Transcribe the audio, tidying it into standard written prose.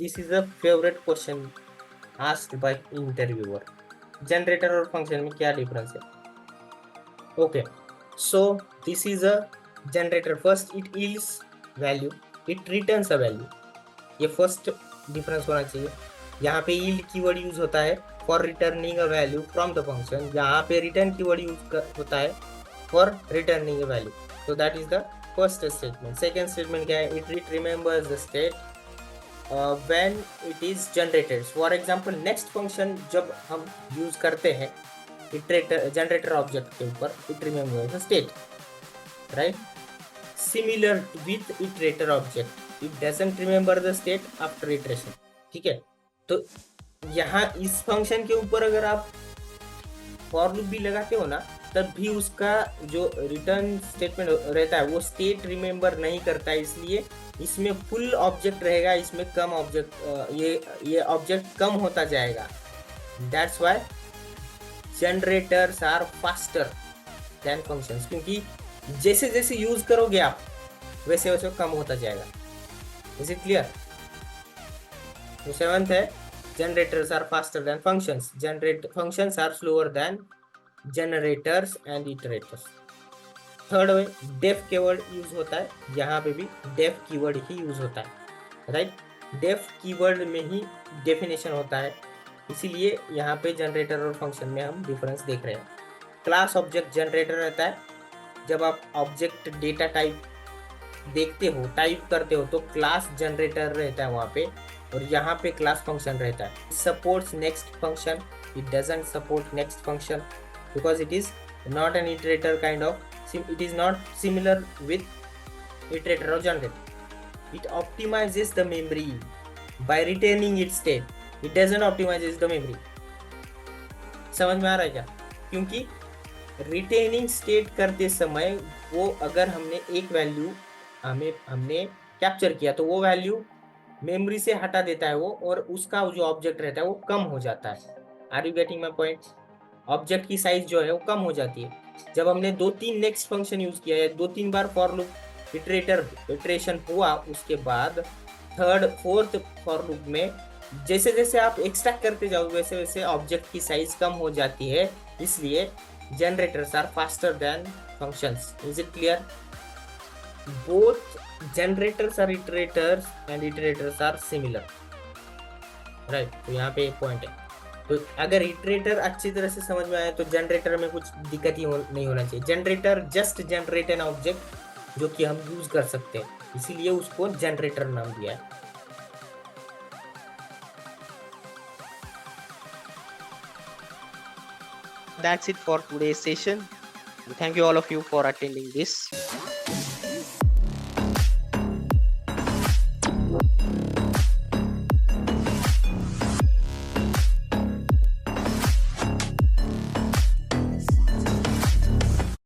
This is a favorite question asked by interviewer. Generator और function में क्या difference है? Okay, so this is a generator. First it yields value, it returns a value. ये first difference होना चाहिए. यहाँ पे yield कीवर्ड यूज होता है for returning a value from the function. यहाँ पे रिटर्न कीवर्ड यूज होता है for returning a value. So that is the first statement. Second statement क्या है? It remembers the state when it is generated. For example, next function जब हम use करते हैं इटरेटर जनरेटर ऑब्जेक्ट के ऊपर, it remembers the state, right? Similar with iterator object, it doesn't remember the state after iteration. ठीक है, तो यहाँ इस फंक्शन के ऊपर अगर आप फॉर लूप भी लगाते हो ना, तब भी उसका जो रिटर्न स्टेटमेंट रहता है वो स्टेट रिमेम्बर नहीं करता है. इसलिए इसमें फुल ऑब्जेक्ट रहेगा, इसमें कम ऑब्जेक्ट, ये ऑब्जेक्ट कम होता जाएगा. That's why generators are faster than functions, क्योंकि जैसे जैसे यूज करोगे आप वैसे वैसे कम होता जाएगा. Is it clear? तो सेवंथ है generators are faster than functions. Functions are slower than generators and iterators. Third way def keyword use होता है. यहाँ पे भी डेफ कीवर्ड ही यूज होता है, राइट? डेफ कीवर्ड में ही डेफिनेशन होता है, इसीलिए यहाँ पे जनरेटर और फंक्शन में हम डिफरेंस देख रहे हैं. क्लास ऑब्जेक्ट जनरेटर रहता है. जब आप ऑब्जेक्ट डेटा टाइप देखते हो, टाइप करते हो, तो क्लास जनरेटर रहता है वहाँ पे, और यहाँ पे क्लास फंक्शन रहता है. Supports next function, it doesn't support next function because it is not an iterator kind of, it is not similar with iterator और generator. It optimises the memory by retaining its state, it doesn't optimises the memory. समझ में आ रहा है क्या? क्योंकि retaining state करते समय वो अगर हमने एक वैल्यू हमने कैप्चर किया तो वो वैल्यू मेमोरी से हटा देता है वो, और उसका जो ऑब्जेक्ट रहता है वो कम हो जाता है. Are you getting my point? Object की साइज जो है वो कम हो जाती है. जब हमने 2-3 नेक्स्ट फंक्शन यूज किया है, 2-3 बार फॉर लूप इटरेशन हुआ, उसके बाद थर्ड फोर्थ फॉर लूप में जैसे जैसे आप एक्सट्रैक्ट करते जाओ वैसे वैसे ऑब्जेक्ट की साइज कम हो जाती है. इसलिए generators are faster than functions. Is it clear? Both generators are iterators and iterators are similar, right? तो यहाँ पे एक पॉइंट है. तो अगर इटरेटर अच्छी तरह से समझ में आए तो जनरेटर में कुछ दिक्कत ही नहीं होना चाहिए. Generator just generate an object जो कि हम यूज कर सकते हैं, इसीलिए उसको जनरेटर नाम दिया है. That's it for today's session. Thank you all of you for attending this.